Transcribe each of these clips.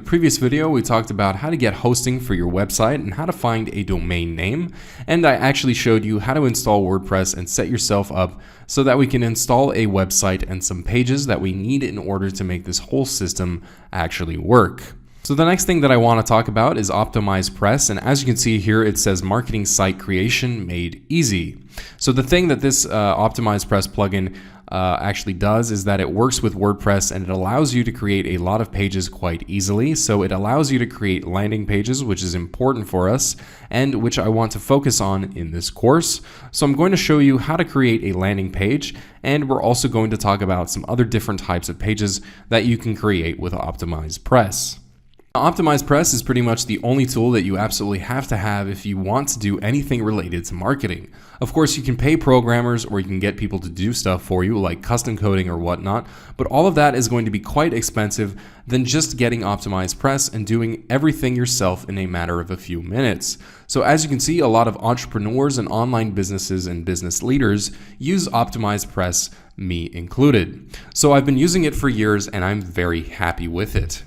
previous video, we talked about how to get hosting for your website and how to find a domain name. And I actually showed you how to install WordPress and set yourself up so that we can install a website and some pages that we need in order to make this whole system actually work. So the next thing that I want to talk about is Optimize Press, and as you can see here, it says marketing site creation made easy. So the thing that this Optimize Press plugin actually does is that it works with WordPress and it allows you to create a lot of pages quite easily. So it allows you to create landing pages, which is important for us and which I want to focus on in this course. So I'm going to show you how to create a landing page, and we're also going to talk about some other different types of pages that you can create with Optimize Press. Optimize Press is pretty much the only tool that you absolutely have to have if you want to do anything related to marketing. Of course, you can pay programmers or you can get people to do stuff for you like custom coding or whatnot, but all of that is going to be quite expensive than just getting Optimize Press and doing everything yourself in a matter of a few minutes. So as you can see, a lot of entrepreneurs and online businesses and business leaders use Optimize Press, me included. So I've been using it for years and I'm very happy with it.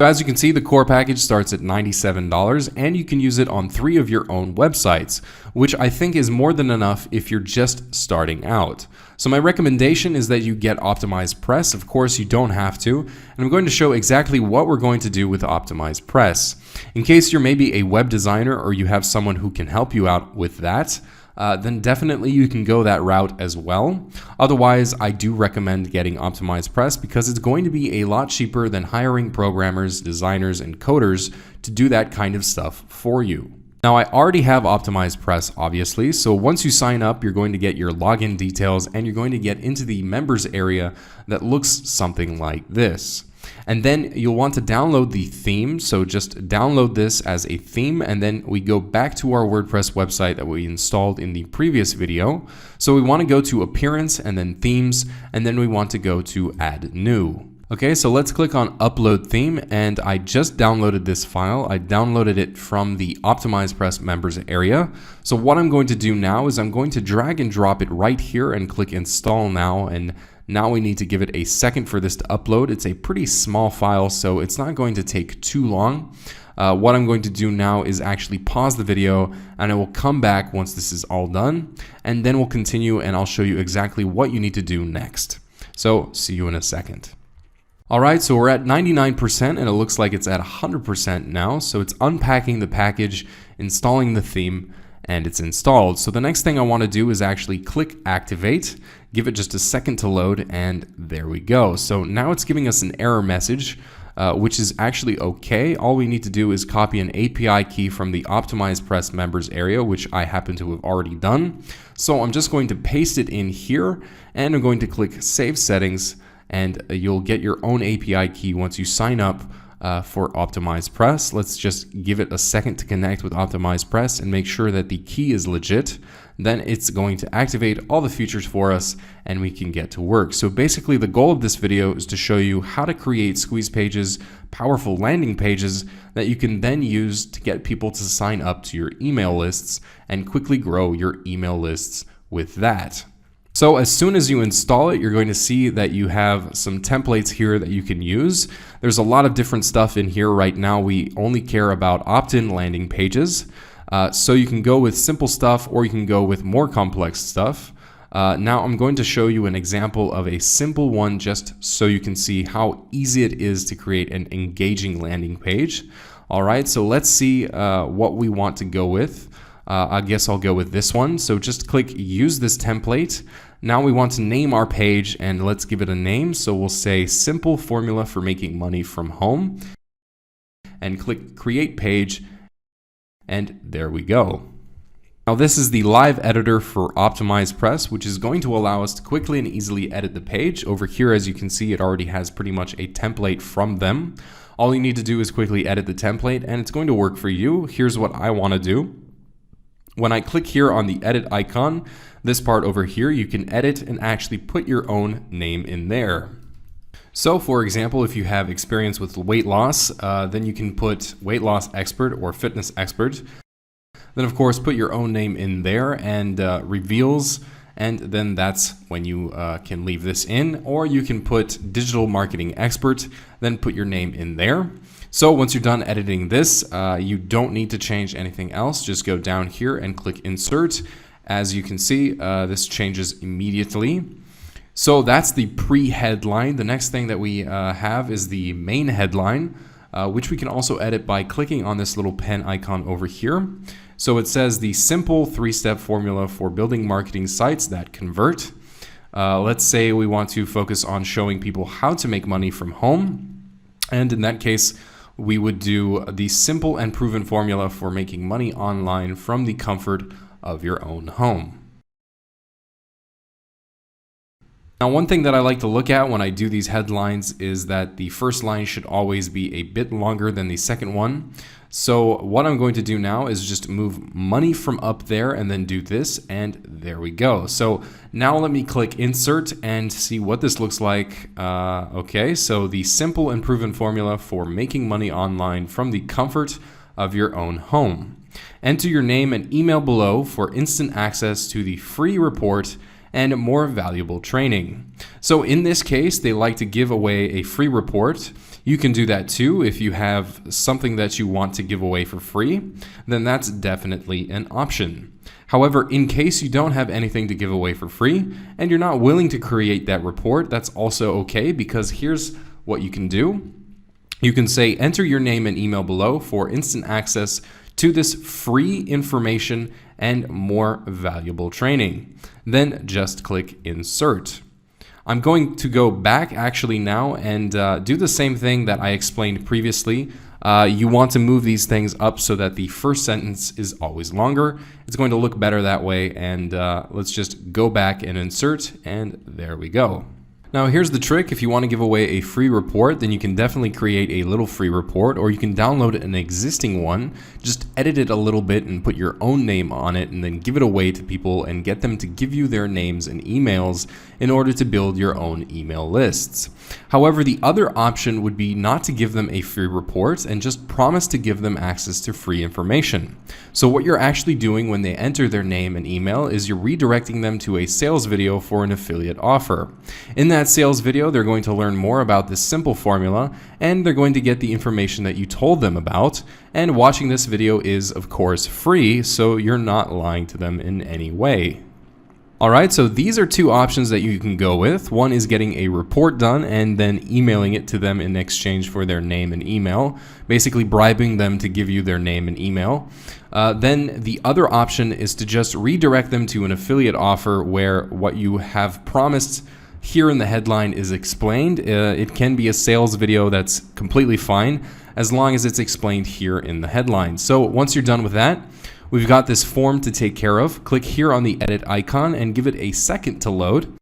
As you can see, the core package starts at $97 and you can use it on 3 of your own websites, which I think is more than enough if you're just starting out. So my recommendation is that you get Optimize Press. Of course, you don't have to, and I'm going to show exactly what we're going to do with Optimize Press. In case you're maybe a web designer or you have someone who can help you out with that, then definitely you can go that route as well. Otherwise, I do recommend getting Optimize Press because it's going to be a lot cheaper than hiring programmers, designers, and coders to do that kind of stuff for you. Now, I already have Optimize Press, obviously, so once you sign up, you're going to get your login details and you're going to get into the members area that looks something like this. And then you'll want to download the theme. So just download this as a theme, and then we go back to our WordPress website that we installed in the previous video. So we want to go to Appearance and then Themes, and then we want to go to Add New. Okay, so let's click on Upload Theme, and I just downloaded this file. I downloaded it from the Optimize Press members area. So what I'm going to do now is I'm going to drag and drop it right here and click Install Now, and now we need to give it a second for this to upload. It's a pretty small file, so it's not going to take too long. What I'm going to do now is actually pause the video, and I will come back once this is all done, and then we'll continue and I'll show you exactly what you need to do next. So see you in a second. Alright, so we're at 99% and it looks like it's at 100% now. So it's unpacking the package, installing the theme, and it's installed. So the next thing I want to do is actually click Activate, give it just a second to load, and there we go. So now it's giving us an error message, which is actually okay. All we need to do is copy an API key from the Optimize Press members area, which I happen to have already done. So I'm just going to paste it in here, and I'm going to click Save Settings, and you'll get your own API key once you sign up for Optimize Press. Let's just give it a second to connect with Optimize Press and make sure that the key is legit. Then it's going to activate all the features for us and we can get to work. So basically the goal of this video is to show you how to create squeeze pages, powerful landing pages that you can then use to get people to sign up to your email lists and quickly grow your email lists with that. So as soon as you install it, you're going to see that you have some templates here that you can use. There's a lot of different stuff in here. Right now, we only care about opt-in landing pages. So you can go with simple stuff or you can go with more complex stuff. Now I'm going to show you an example of a simple one just so you can see how easy it is to create an engaging landing page. All right, so let's see what we want to go with. I guess I'll go with this one. So just click Use this template. Now we want to name our page and let's give it a name. So we'll say Simple Formula for Making Money from Home and click Create Page, and there we go. Now this is the live editor for Optimize Press, which is going to allow us to quickly and easily edit the page. Over here, as you can see, it already has pretty much a template from them. All you need to do is quickly edit the template and it's going to work for you. Here's what I want to do. When I click here on the edit icon, this part over here, you can edit and actually put your own name in there. So for example, if you have experience with weight loss, then you can put weight loss expert or fitness expert. Then of course, put your own name in there and reveals, and then that's when you can leave this in, or you can put digital marketing expert, then put your name in there. So once you're done editing this, you don't need to change anything else. Just go down here and click Insert. As you can see, this changes immediately. So that's the pre-headline. The next thing that we have is the main headline, which we can also edit by clicking on this little pen icon over here. So it says the simple 3-step formula for building marketing sites that convert. Let's say we want to focus on showing people how to make money from home. And in that case, we would do the simple and proven formula for making money online from the comfort of your own home. Now, one thing that I like to look at when I do these headlines is that the first line should always be a bit longer than the second one. So what I'm going to do now is just move money from up there and then do this, and there we go. So now let me click Insert and see what this looks like. Okay, so the simple and proven formula for making money online from the comfort of your own home. Enter your name and email below for instant access to the free report and more valuable training. So in this case, they like to give away a free report. You can do that too. If you have something that you want to give away for free, then that's definitely an option. However, in case you don't have anything to give away for free and you're not willing to create that report, that's also okay, because here's what you can do. You can say, enter your name and email below for instant access to this free information and more valuable training. Then just click Insert. I'm going to go back actually now and do the same thing that I explained previously. You want to move these things up so that the first sentence is always longer. It's going to look better that way, and let's just go back and insert, and there we go. Now here's the trick. If you want to give away a free report, then you can definitely create a little free report, or you can download an existing one, just edit it a little bit and put your own name on it, and then give it away to people and get them to give you their names and emails in order to build your own email lists. However, the other option would be not to give them a free report and just promise to give them access to free information. So what you're actually doing when they enter their name and email is you're redirecting them to a sales video for an affiliate offer. In that sales video, they're going to learn more about this simple formula, and they're going to get the information that you told them about. And watching this video is, of course, free, so you're not lying to them in any way. Alright, so these are two options that you can go with. One is getting a report done and then emailing it to them in exchange for their name and email, basically bribing them to give you their name and email. Then the other option is to just redirect them to an affiliate offer where what you have promised here in the headline is explained. It can be a sales video, that's completely fine, as long as it's explained here in the headline. So once you're done with that, we've got this form to take care of. Click here on the edit icon and give it a second to load.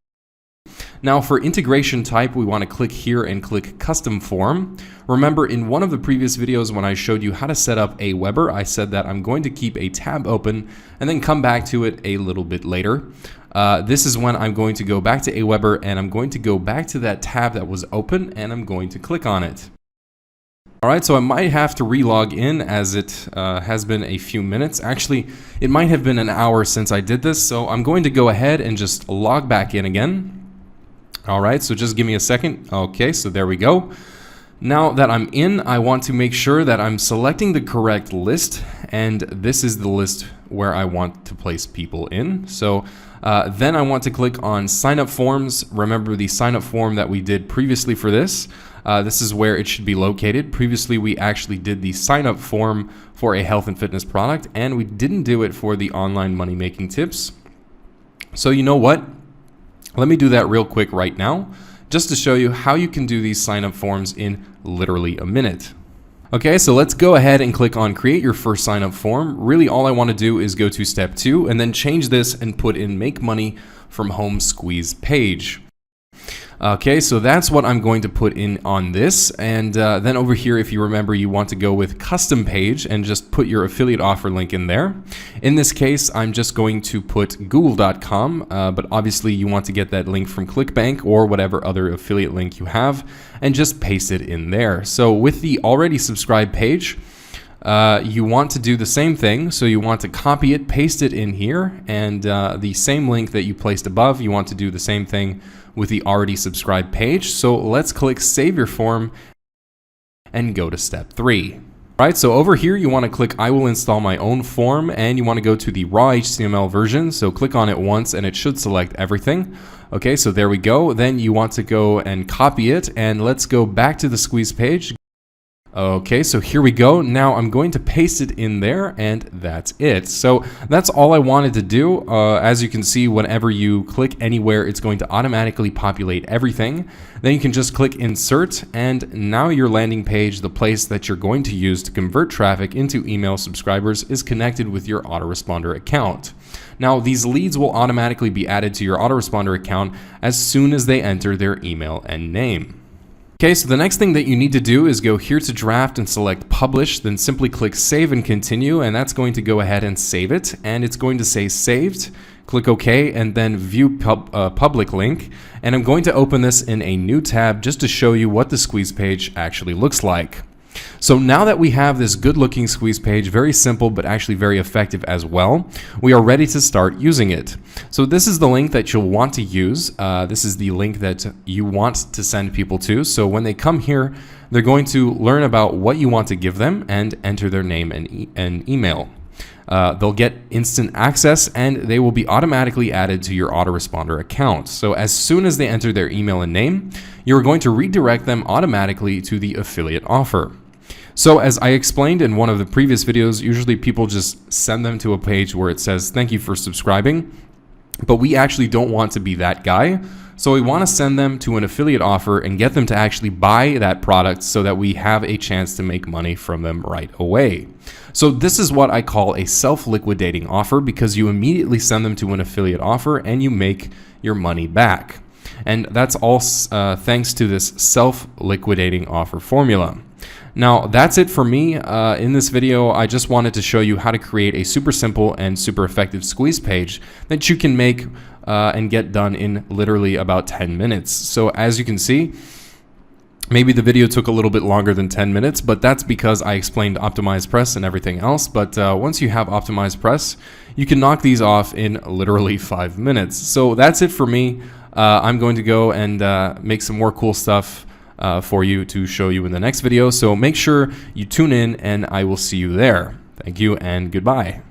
Now for integration type, we want to click here and click custom form. Remember, in one of the previous videos when I showed you how to set up Aweber, I said that I'm going to keep a tab open and then come back to it a little bit later. This is when I'm going to go back to Aweber and I'm going to go back to that tab that was open and I'm going to click on it. Alright, so I might have to relog in as it has been a few minutes. Actually, it might have been an hour since I did this, so I'm going to go ahead and just log back in again. Alright, so just give me a second. Okay, so there we go. Now that I'm in, I want to make sure that I'm selecting the correct list, and this is the list where I want to place people in. So then I want to click on sign up forms. Remember the sign up form that we did previously for this. This is where it should be located. Previously, we actually did the sign up form for a health and fitness product, and we didn't do it for the online money making tips. So you know what? Let me do that real quick right now, just to show you how you can do these sign up forms in literally a minute. Okay, so let's go ahead and click on create your first sign up form. Really all I want to do is go to step 2 and then change this and put in make money from home squeeze page. Okay, so that's what I'm going to put in on this, and then over here, if you remember, you want to go with custom page and just put your affiliate offer link in there. In this case, I'm just going to put google.com, but obviously you want to get that link from ClickBank or whatever other affiliate link you have, and just paste it in there. So with the already subscribed page, you want to do the same thing. So you want to copy it, paste it in here, and the same link that you placed above, you want to do the same thing with the already subscribed page. So let's click save your form and go to step 3. Right, so over here you want to click I will install my own form, and you want to go to the raw HTML version. So click on it once and it should select everything. Okay, so there we go. Then you want to go and copy it, and let's go back to the squeeze page. Okay, so here we go. Now I'm going to paste it in there, and that's it. So that's all I wanted to do. As you can see, whenever you click anywhere, it's going to automatically populate everything. Then you can just click insert, and now your landing page, the place that you're going to use to convert traffic into email subscribers, is connected with your autoresponder account. Now these leads will automatically be added to your autoresponder account as soon as they enter their email and name. Okay, so the next thing that you need to do is go here to draft and select publish, then simply click save and continue, and that's going to go ahead and save it, and it's going to say saved. Click OK, and then view public link, and I'm going to open this in a new tab just to show you what the squeeze page actually looks like. So now that we have this good looking squeeze page, very simple but actually very effective as well, we are ready to start using it. So this is the link that you'll want to use. This is the link that you want to send people to. So when they come here, they're going to learn about what you want to give them and enter their name and email. They'll get instant access, and they will be automatically added to your autoresponder account. So as soon as they enter their email and name, you're going to redirect them automatically to the affiliate offer. So as I explained in one of the previous videos, usually people just send them to a page where it says, thank you for subscribing, but we actually don't want to be that guy. So we want to send them to an affiliate offer and get them to actually buy that product so that we have a chance to make money from them right away. So this is what I call a self-liquidating offer, because you immediately send them to an affiliate offer and you make your money back. And that's all thanks to this self-liquidating offer formula. Now that's it for me. In this video, I just wanted to show you how to create a super simple and super effective squeeze page that you can make and get done in literally about 10 minutes. So as you can see, maybe the video took a little bit longer than 10 minutes, but that's because I explained optimized press and everything else. But once you have optimized press, you can knock these off in literally 5 minutes. So that's it for me. I'm going to go and make some more cool stuff for you to show you in the next video. So make sure you tune in, and I will see you there. Thank you and goodbye.